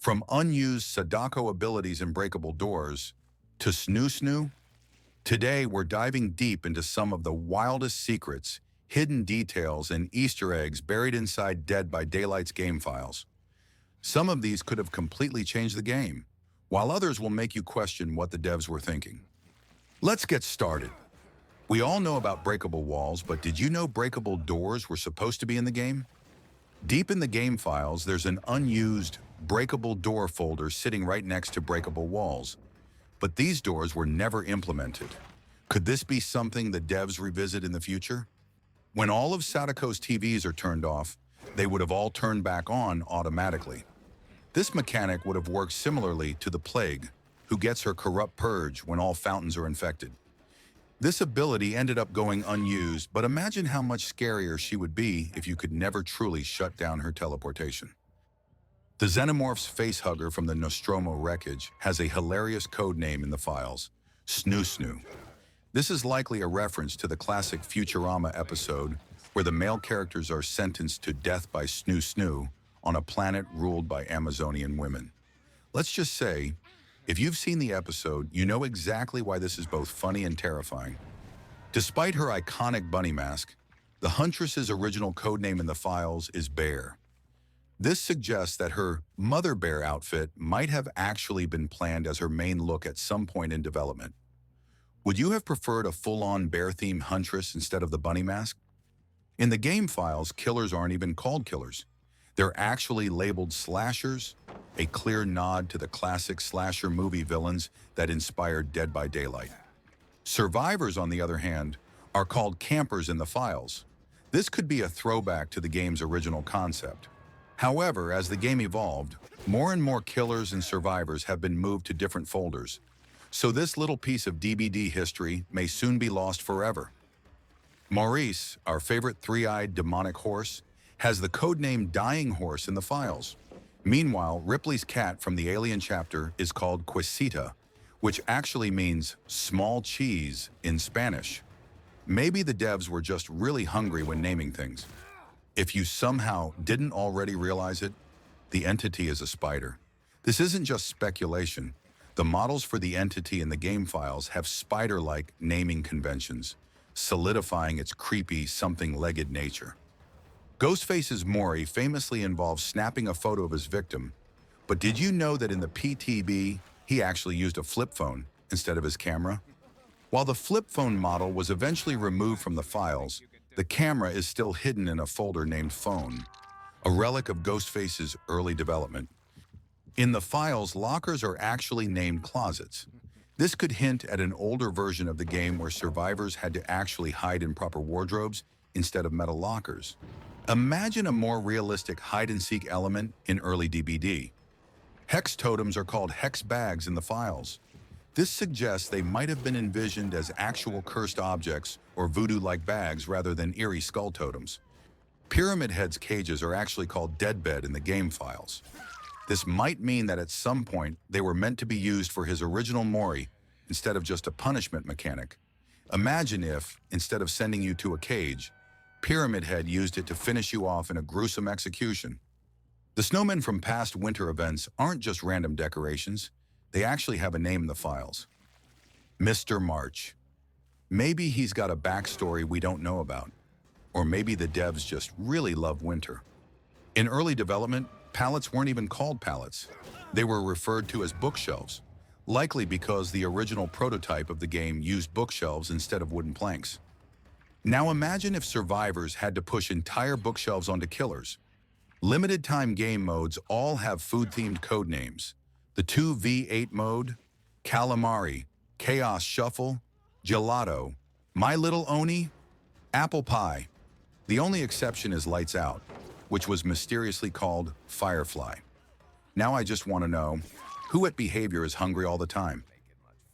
From unused Sadako abilities in Breakable Doors to SnuSnu, today we're diving deep into some of the wildest secrets, hidden details, and Easter eggs buried inside Dead by Daylight's game files. Some of these could have completely changed the game, while others will make you question what the devs were thinking. Let's get started. We all know about breakable walls, but did you know breakable doors were supposed to be in the game? Deep in the game files, there's an unused breakable door folder sitting right next to breakable walls. But these doors were never implemented. Could this be something the devs revisit in the future? When all of Sadako's TVs are turned off, they would have all turned back on automatically. This mechanic would have worked similarly to the Plague, who gets her corrupt purge when all fountains are infected. This ability ended up going unused, but imagine how much scarier she would be if you could never truly shut down her teleportation. The Xenomorph's facehugger from the Nostromo wreckage has a hilarious code name in the files, SnuSnu. This is likely a reference to the classic Futurama episode where the male characters are sentenced to death by SnuSnu on a planet ruled by Amazonian women. Let's just say, if you've seen the episode, you know exactly why this is both funny and terrifying. Despite her iconic bunny mask, the Huntress's original codename in the files is Bear. This suggests that her Mother Bear outfit might have actually been planned as her main look at some point in development. Would you have preferred a full-on bear-themed Huntress instead of the bunny mask? In the game files, killers aren't even called killers. They're actually labeled slashers, a clear nod to the classic slasher movie villains that inspired Dead by Daylight. Survivors, on the other hand, are called campers in the files. This could be a throwback to the game's original concept. However, as the game evolved, more and more killers and survivors have been moved to different folders, so this little piece of DBD history may soon be lost forever. Maurice, our favorite three-eyed demonic horse, has the codename Dying Horse in the files. Meanwhile, Ripley's cat from the Alien chapter is called Quesita, which actually means small cheese in Spanish. Maybe the devs were just really hungry when naming things. If you somehow didn't already realize it, the entity is a spider. This isn't just speculation. The models for the entity in the game files have spider-like naming conventions, solidifying its creepy, something-legged nature. Ghostface's Mori famously involves snapping a photo of his victim, but did you know that in the PTB, he actually used a flip phone instead of his camera? While the flip phone model was eventually removed from the files, the camera is still hidden in a folder named Phone, a relic of Ghostface's early development. In the files, lockers are actually named closets. This could hint at an older version of the game where survivors had to actually hide in proper wardrobes instead of metal lockers. Imagine a more realistic hide-and-seek element in early DBD. Hex totems are called Hex Bags in the files. This suggests they might have been envisioned as actual cursed objects or voodoo-like bags rather than eerie skull totems. Pyramid Head's cages are actually called DeadBed in the game files. This might mean that at some point they were meant to be used for his original Mori instead of just a punishment mechanic. Imagine if, instead of sending you to a cage, Pyramid Head used it to finish you off in a gruesome execution. The snowmen from past winter events aren't just random decorations. They actually have a name in the files. Mr. March. Maybe he's got a backstory we don't know about. Or maybe the devs just really love winter. In early development, pallets weren't even called pallets. They were referred to as bookshelves, likely because the original prototype of the game used bookshelves instead of wooden planks. Now imagine if survivors had to push entire bookshelves onto killers. Limited-time game modes all have food-themed code names. The 2v8 mode, Calamari, Chaos Shuffle, Gelato, My Little Oni, Apple Pie. The only exception is Lights Out, which was mysteriously called Firefly. Now I just want to know, who at Behaviour is hungry all the time?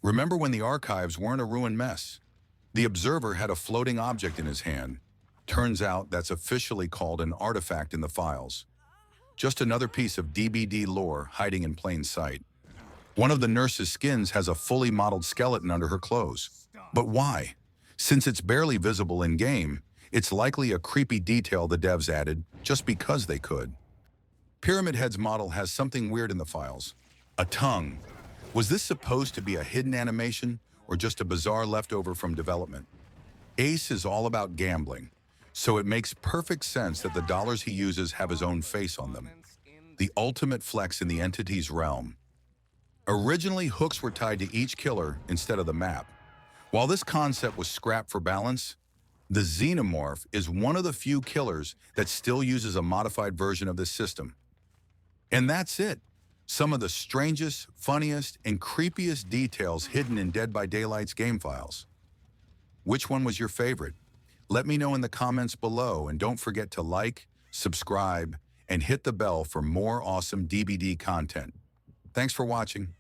Remember when the archives weren't a ruined mess? The Observer had a floating object in his hand. Turns out that's officially called an artefact in the files. Just another piece of DBD lore hiding in plain sight. One of the nurse's skins has a fully modeled skeleton under her clothes. But why? Since it's barely visible in-game, it's likely a creepy detail the devs added just because they could. Pyramid Head's model has something weird in the files. A tongue. Was this supposed to be a hidden animation or just a bizarre leftover from development? Ace is all about gambling, so it makes perfect sense that the dollars he uses have his own face on them. The ultimate flex in the entity's realm. Originally, hooks were tied to each killer instead of the map. While this concept was scrapped for balance, the Xenomorph is one of the few killers that still uses a modified version of this system. And that's it. Some of the strangest, funniest, and creepiest details hidden in Dead by Daylight's game files. Which one was your favorite? Let me know in the comments below, and don't forget to like, subscribe, and hit the bell for more awesome DBD content. Thanks for watching.